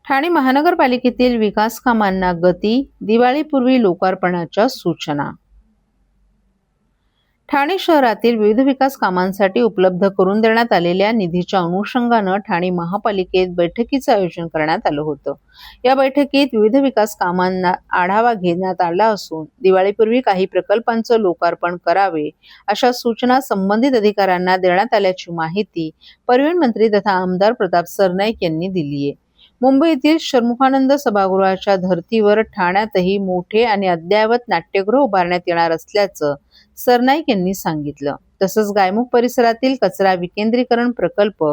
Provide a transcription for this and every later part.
ठाणे महानगरपालिकेतील विकास कामांना गती, दिवाळीपूर्वी लोकार्पणाच्या सूचना. ठाणे शहरातील विविध विकास कामांसाठी उपलब्ध करून देण्यात आलेल्या निधीच्या अनुषंगानं ठाणे महापालिकेत बैठकीचं आयोजन करण्यात आलं होतं. या बैठकीत विविध विकास कामांना आढावा घेण्यात आला असून दिवाळीपूर्वी काही प्रकल्पांचं लोकार्पण करावे अशा सूचना संबंधित अधिकाऱ्यांना देण्यात आल्याची माहिती परिवहन मंत्री तथा आमदार प्रताप सरनाईक यांनी दिली आहे. मुंबईतील षण्मुखानंद सभागृहाच्या धर्तीवर ठाण्यातही मोठे आणि अद्ययावत नाट्यगृह उभारण्यात येणार असल्याचं सरनाईक यांनी सांगितलं. तसंच गायमुख परिसरातील कचरा विकेंद्रीकरण प्रकल्प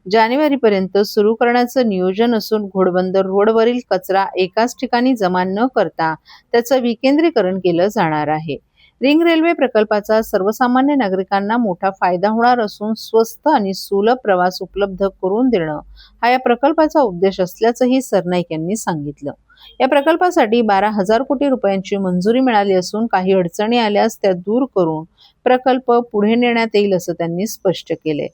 जानेवारीपर्यंत सुरू करण्याचं नियोजन असून घोडबंदर रोडवरील कचरा एकाच ठिकाणी जमा न करता त्याचं विकेंद्रीकरण केलं जाणार आहे. रिंग रेल्वे प्रकल्पाचा सर्वसामान्य नागरिकांना मोठा फायदा होणार असून स्वस्त आणि सुलभ प्रवास उपलब्ध करून देणं हा या प्रकल्पाचा उद्देश असल्याचंही सरनाईक यांनी सांगितलं. या प्रकल्पासाठी 12,000 कोटी रुपयांची मंजुरी मिळाली असून काही अडचणी आल्यास त्या दूर करून प्रकल्प पुढे नेण्यात येईल असं त्यांनी स्पष्ट केले.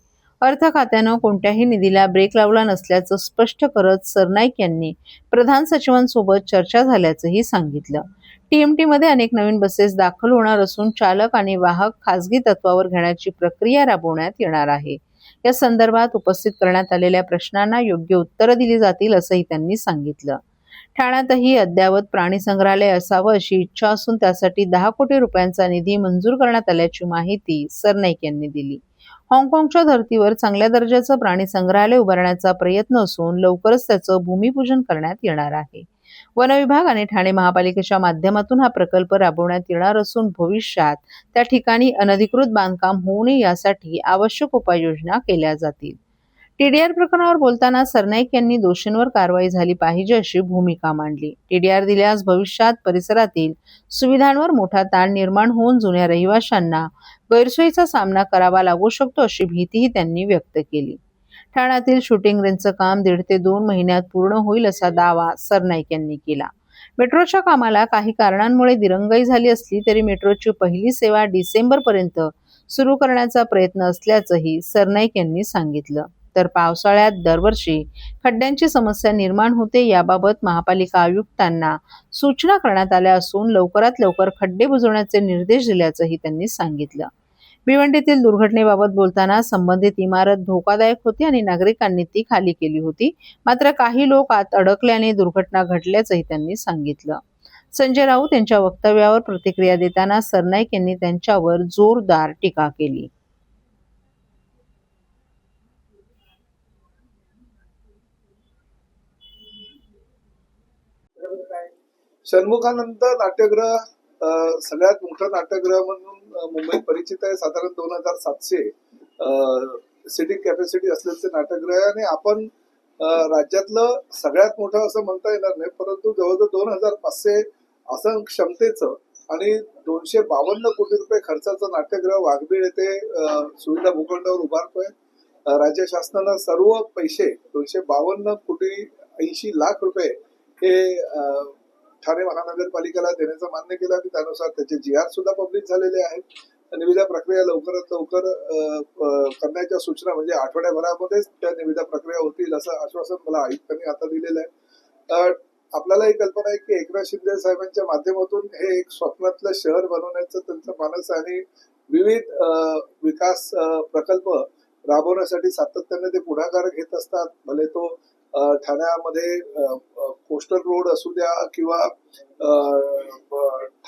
अर्थ खात्यानं कोणत्याही निधीला ब्रेक लावला नसल्याचं स्पष्ट करत सरनाईक यांनी प्रधान सचिवांसोबत चर्चा झाल्याचंही सांगितलं. टीएमटी मध्ये अनेक नवीन बसेस दाखल होणार असून चालक आणि वाहक खासगी तत्वावर घेण्याची प्रक्रिया राबवण्यात येणार आहे. या संदर्भात उपस्थित करण्यात आलेल्या प्रश्नांना योग्य उत्तरं दिली जातील असंही त्यांनी सांगितलं. ठाण्यातही अद्ययावत प्राणी संग्रहालय असावं अशी इच्छा असून त्यासाठी 10 कोटी रुपयांचा निधी मंजूर करण्यात आल्याची माहिती सरनाईक यांनी दिली. हाँगकाँगच्या धर्तीवर चांगल्या दर्जाचं प्राणी संग्रहालय उभारण्याचा प्रयत्न असून लवकरच त्याचं भूमिपूजन करण्यात येणार आहे. वन विभाग आणि ठाणे महापालिकेच्या माध्यमातून हा प्रकल्प राबवण्यात येणार असून भविष्यात त्या ठिकाणी अनधिकृत बांधकाम होऊ नये यासाठी आवश्यक उपाययोजना केल्या जातील. टीडीआर प्रकरणावर बोलताना सरनाईक यांनी दोषींवर कारवाई झाली पाहिजे अशी भूमिका मांडली. टीडीआर दिल्यास भविष्यात परिसरातील सुविधांवर मोठा ताण निर्माण होऊन जुन्या रहिवाशांना गैरसोयीचा सामना करावा लागू शकतो अशी भीतीही त्यांनी व्यक्त केली. ठाण्यातील शूटिंग रेंजचं काम 1.5 ते 2 महिन्यात पूर्ण होईल असा दावा सरनाईक यांनी केला. मेट्रोच्या कामाला काही कारणांमुळे दिरंगाई झाली असली तरी मेट्रोची पहिली सेवा डिसेंबरपर्यंत सुरू करण्याचा प्रयत्न असल्याचंही सरनाईक यांनी सांगितलं. तर पावसाळ्यात दरवर्षी खड्ड्यांची समस्या निर्माण होते, याबाबत महापालिका आयुक्तांना सूचना करण्यात आल्या असून लवकरात लवकर खड्डे बुजवण्याचे निर्देश दिल्याचंही त्यांनी सांगितलं. भिवंडीतील दुर्घटनेबाबत बोलताना संबंधित इमारत धोकादायक होती आणि नागरिकांनी ती खाली केली होती, मात्र काही लोक आत अडकल्याने दुर्घटना घडल्याचंही त्यांनी सांगितलं. संजय राऊत यांच्या वक्तव्यावर प्रतिक्रिया देताना सरनाईक यांनी त्यांच्यावर जोरदार टीका केली. षण्मुखानंद नाट्यगृह सगळ्यात मोठं नाट्यगृह म्हणून मुंबईत परिचित आहे. साधारण 2,700 सिटिंग कॅपॅसिटी असलेले नाट्यगृह आहे आणि आपण राज्यातलं सगळ्यात मोठं असं म्हणता येणार नाही, परंतु जवळजवळ 2,500 असं क्षमतेचं आणि 252 कोटी रुपये खर्चाचं नाट्यगृह वाघबीळ येथे सुविधा भूखंडावर उभारतोय. राज्य शासनानं सर्व पैसे 252 कोटी 80 लाख रुपये हे ठाणे महानगरपालिकेला देण्याचं मान्य केलं आणि त्यानुसार त्याचे GR सुद्धा पब्लिश झालेले आहेत. निविदा प्रक्रिया लवकरात लवकर करण्याच्या सूचना म्हणजे आठवड्याभरामध्येच त्या निविदा प्रक्रिया होतील असं आश्वासन मला आयुक्तांनी आता दिलेलं आहे. आपल्याला ही कल्पना आहे की एकनाथ शिंदे साहेबांच्या माध्यमातून हे एक स्वप्नातलं शहर बनवण्याचं त्यांचं मानस आणि विविध विकास प्रकल्प राबवण्यासाठी सातत्याने ते पुढाकार घेत असतात. भले तो ठाण्यामध्ये कोस्टल रोड असू द्या किंवा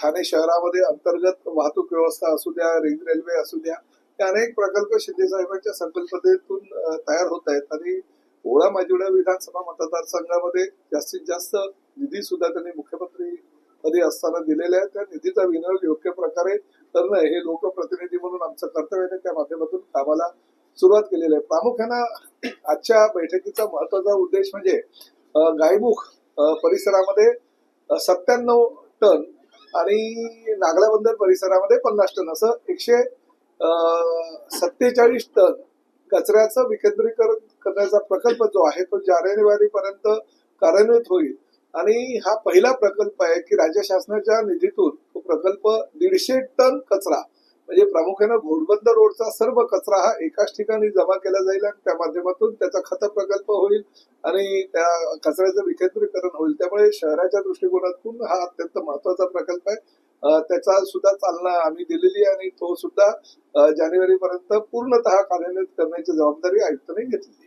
ठाणे शहरामध्ये अंतर्गत वाहतूक व्यवस्था असू द्या, रिंग रेल्वे असू द्या, हे अनेक प्रकल्प शिंदे साहेबांच्या संकल्पनेतून तयार होत आहेत आणि ओळा माजिवडा विधानसभा मतदारसंघामध्ये जास्तीत जास्त निधी सुद्धा त्यांनी मुख्यमंत्री पदी असताना दिलेला आहे. त्या निधीचा विनियोग योग्य प्रकारे करणं हे लोकप्रतिनिधी म्हणून आमचं कर्तव्य आहे. त्या माध्यमातून कामाला सुरुवात केलेली आहे. प्रामुख्यानं आजच्या बैठकीचा महत्वाचा उद्देश म्हणजे गायमुख परिसरामध्ये 97 टन आणि नागला बंदर परिसरामध्ये 50 टन असं 147 टन कचऱ्याचं विकेंद्रीकरण करण्याचा प्रकल्प जो आहे तो जानेवारीपर्यंत कार्यान्वित होईल आणि हा पहिला प्रकल्प आहे की राज्य शासनाच्या निधीतून तो प्रकल्प 150 टन कचरा म्हणजे प्रामुख्यानं घोडबंदर रोडचा सर्व कचरा हा एकाच ठिकाणी जमा केला जाईल आणि त्या माध्यमातून त्याचा खत प्रकल्प होईल आणि त्या कचऱ्याचं विकेंद्रीकरण होईल. त्यामुळे शहराच्या दृष्टिकोनातून हा अत्यंत महत्वाचा प्रकल्प आहे. त्याचा सुद्धा चालना आम्ही दिलेली आहे आणि तो सुद्धा जानेवारीपर्यंत पूर्णतः कार्यान्वित करण्याची जबाबदारी आयुक्तांनी घेतलेली आहे.